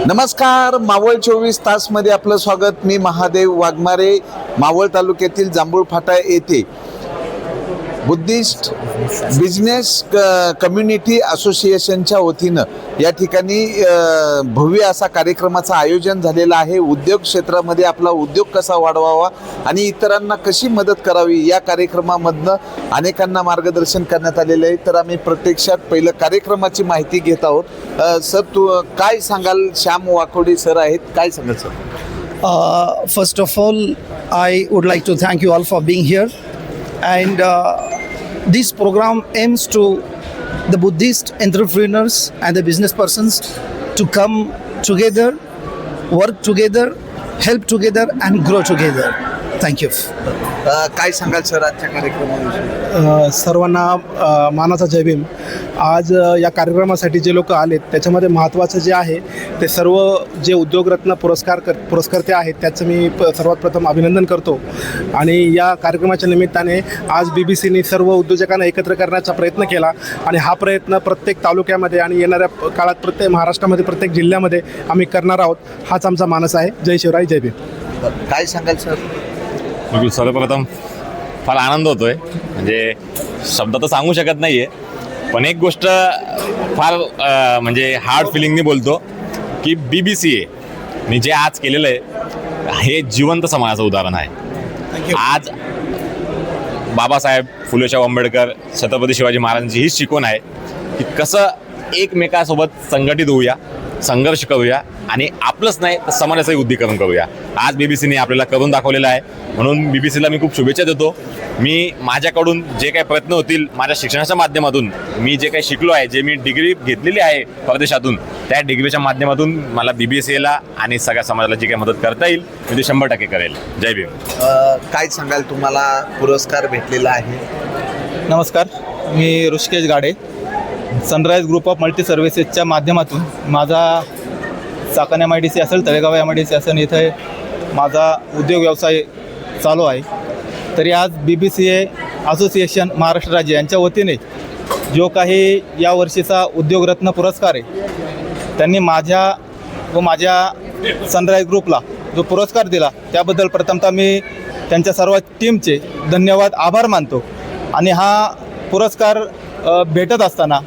नमस्कार, मावळ 24 तासमध्ये आपलं स्वागत. मी महादेव वाघमारे, मावळ तालुक्यातील जांभूळ फाटा येथे बुद्धिस्ट बिझनेस कम्युनिटी असोसिएशनच्या वतीनं या ठिकाणी भव्य असा कार्यक्रमाचं आयोजन झालेलं आहे. उद्योग क्षेत्रामध्ये आपला उद्योग कसा वाढवावा आणि इतरांना कशी मदत करावी या कार्यक्रमामधनं अनेकांना मार्गदर्शन करण्यात आलेलं आहे. तर आम्ही प्रत्यक्षात पहिलं कार्यक्रमाची माहिती घेत आहोत. सर, तू काय सांगाल? श्याम वाकोडे सर आहेत, काय सांगाल sir? First of all, I would like to thank you all for being here. And this program aims to the Buddhist entrepreneurs and the business persons to come together, work together, help together, and grow together. Thank you. काय सांगाल sir आजच्या कार्यक्रमाविषयी? सर्वांना मानाचा जय भीम. आज या कार्यक्रमासाठी जे लोक आलेत त्याच्यामध्ये महत्त्वाचं जे आहे ते सर्व जे उद्योगरत्न पुरस्कर्ते आहेत त्याचं मी सर्वात प्रथम अभिनंदन करतो. आणि या कार्यक्रमाच्या निमित्ताने आज BBC सर्व उद्योजकांना एकत्र करण्याचा प्रयत्न केला आणि हा प्रयत्न प्रत्येक तालुक्यामध्ये आणि येणाऱ्या काळात प्रत्येक महाराष्ट्रामध्ये प्रत्येक जिल्ह्यामध्ये आम्ही करणार आहोत. हाच आमचा मानस आहे. जय शिवराय, जय भीम. काय सांगाल सर? बिलकुल. सर्वप्रथम फार आनंद होतो आहे, म्हणजे शब्द तर सांगू शकत नाही आहे, पण एक गोष्ट फार म्हणजे हार्ड फिलिंगनी बोलतो की BBCA जे आज केलेलं आहे हे जिवंत समाजाचं उदाहरण आहे. आज बाबासाहेब फुलेशाह आंबेडकर, छत्रपती शिवाजी महाराजांची हीच शिकवण आहे की कसं एकमेकासोबत संघटित होऊया, संघर्ष करूया आणि आपलंच नाही तर समाजाचंही उद्दीकरण करूया. आज BBCने आपल्याला करून दाखवलेलं आहे, म्हणून BBCला मी खूप शुभेच्छा देतो. मी माझ्याकडून जे काही प्रयत्न होतील, माझ्या शिक्षणाच्या माध्यमातून मी जे काही शिकलो आहे, जे मी डिग्री घेतलेली आहे परदेशातून, त्या डिग्रीच्या माध्यमातून मला BBCला आणि सगळ्या समाजाला जी काही मदत करता येईल मी ते 100% करेल. जय भीम. काय सांगाल? तुम्हाला पुरस्कार भेटलेला आहे. नमस्कार, मी ऋषिकेश गाडे, सनराईज ग्रुप ऑफ मल्टी सर्व्हिसेसच्या माध्यमातून माझा चाकण MIDC असेल, तळेगाव MIDC असेल, इथे माझा उद्योग व्यवसाय चालू आहे. तरी आज BBCA असोसिएशन महाराष्ट्र राज्य यांच्या वतीने जो काही यावर्षीचा उद्योगरत्न पुरस्कार आहे, त्यांनी माझ्या व माझ्या सनराईज ग्रुपला जो पुरस्कार दिला त्याबद्दल प्रथमतः मी त्यांच्या सर्व टीमचे धन्यवाद, आभार मानतो. आणि हा पुरस्कार भेटत असताना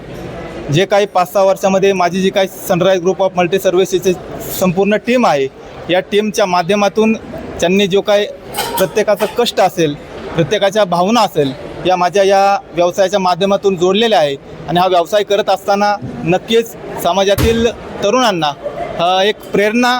जे काही 5-6 वर्षामध्ये माझी जी काही सनराईज ग्रुप ऑफ मल्टी सर्व्हिसेसची संपूर्ण टीम आहे, या टीमच्या माध्यमातून त्यांनी जो काही प्रत्येकाचं कष्ट असेल, प्रत्येकाच्या भावना असेल, या माझ्या या व्यवसायाच्या माध्यमातून जोडलेल्या आहे. आणि हा व्यवसाय करत असताना नक्कीच समाजातील तरुणांना एक प्रेरणा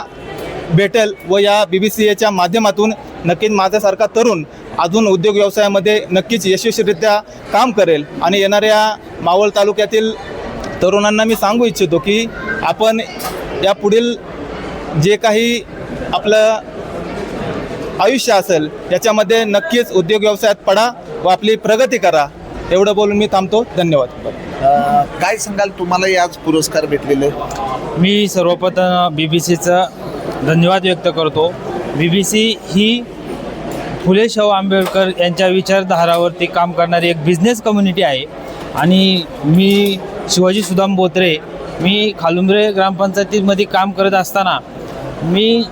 भेटेल व या BBCAच्या माध्यमातून नक्कीच माझ्यासारखा तरुण अजून उद्योग व्यवसायामध्ये नक्कीच यशस्वीरित्या काम करेल. आणि येणाऱ्या मावळ तालुक्यातील तरुणांना मी सांगू इच्छितो की आपण या पुढील जे काही आपलं आयुष्य असेल याच्यामध्ये नक्कीच उद्योग व्यवसायात पडा व आपली प्रगती करा. एवढं बोलून मी थांबतो. धन्यवाद. काय सांगाल? तुम्हाला आज पुरस्कार भेटलेले? मी सर्वप्रथम BBCचा धन्यवाद व्यक्त करतो. BBC ही फुले शाहू आंबेडकर यांच्या विचारधारावरती काम करणारी एक बिझनेस कम्युनिटी आहे. आणि मी शिवाजी सुदाम बोत्रे, मी खालुंबरे ग्रामपंचायतीमध्ये काम करत असताना मी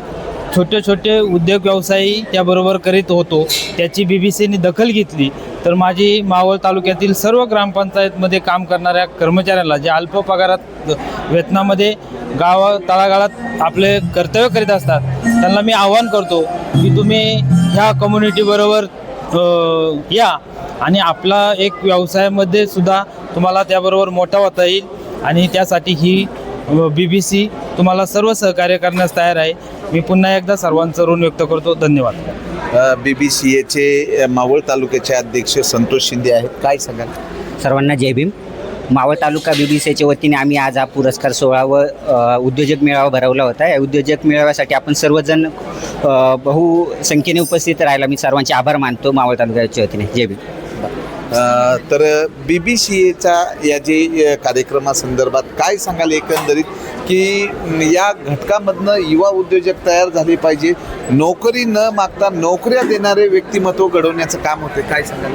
छोटे छोटे उद्योग व्यवसायही त्याबरोबर करीत होतो. त्याची BBCने दखल घेतली तर माझी मावळ तालुक्यातील सर्व ग्रामपंचायतमध्ये काम करणाऱ्या कर्मचाऱ्यांना जे अल्प पगारात वेतनामध्ये तळागाळात आपले कर्तव्य करीत असतात त्यांना मी आवाहन करतो की तुम्ही ह्या कम्युनिटीबरोबर या आणि आपला एक व्यवसायामध्ये सुद्धा तुम्हाला त्याबरोबर मोठा होता येईल. आणि त्यासाठी ही BBC तुम्हाला सर्व सहकार्य करण्यास तयार आहे. मी पुन्हा एकदा सर्वांचं ऋण व्यक्त करतो. धन्यवाद. BBCAचे मावळ तालुक्याचे अध्यक्ष संतोष शिंदे आहेत, काय सांगाल? सर्वांना जय भीम. मावळ तालुका BBCAच्या वतीने आम्ही आज हा पुरस्कार 16वा उद्योजक मेळावा भरवला होता. या उद्योजक मेळाव्यासाठी आपण सर्वजण बहुसंख्येने उपस्थित राहायला मी सर्वांचे आभार मानतो मावळ तालुक्याच्या वतीने. जय भीम. तर BBCAच्या या जे कार्यक्रमासंदर्भात काय सांगाल एकंदरीत की या घटकामधनं युवा उद्योजक तयार झाले पाहिजे, नोकरी न मागता नोकऱ्या देणारे व्यक्तिमत्व घडवण्याचं काम होते, काय सांगाल?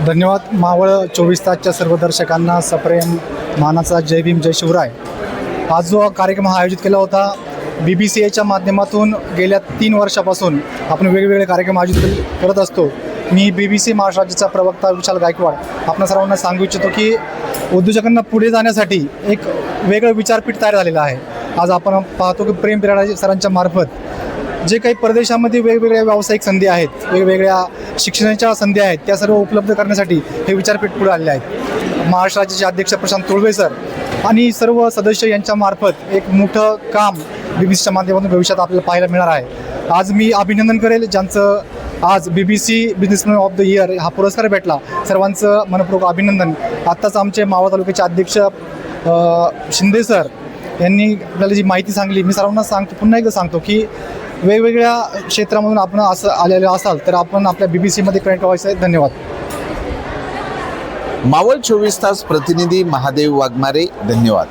धन्यवाद. मावळ 24 तासच्या सर्व दर्शकांना सप्रेम मानाचा जय भीम, जय शिवराय. आज जो कार्यक्रम हा आयोजित केला होता BBCAच्या माध्यमातून गेल्या 3 वर्षापासून आपण वेगवेगळे कार्यक्रम आयोजित करत असतो. मी BBC महाराष्ट्र राज्याचा प्रवक्ता विशाल गायकवाड आपणा सर्वांना सांगू इच्छितो की उद्योजकांना पुढे जाण्यासाठी एक वेगळं विचारपीठ तयार झालेलं आहे. आज आपण पाहतो की प्रेम बिराडा सरांच्या मार्फत जे काही परदेशामध्ये वेगवेगळ्या व्यावसायिक संधी आहेत, वेगवेगळ्या शिक्षणाच्या संधी आहेत, त्या सर्व उपलब्ध करण्यासाठी हे विचारपीठ पुढे आलेले आहेत. महाराष्ट्र राज्याचे अध्यक्ष प्रशांत तुळवे सर आणि सर्व सदस्य यांच्या मार्फत एक मोठं काम BBCच्या माध्यमातून भविष्यात आपल्याला पाहायला मिळणार आहे. आज मी अभिनंदन करेल ज्यांचं आज BBC businessman of the year हा पुरस्कार भेटला. सर्वांचं मनपूर्वक अभिनंदन. आत्ताच आमचे मावळ तालुक्याचे अध्यक्ष शिंदे सर यांनी आपल्याला जी माहिती सांगली, मी सर्वांना पुन्हा एकदा सांगतो की वेगवेगळ्या क्षेत्रामधून आपण असं आलेलं असाल तर आपण आपल्या BBCमध्ये कनेक्ट व्हायचं आहे. धन्यवाद. मावळ 24 तास प्रतिनिधी महादेव वाघमारे, धन्यवाद.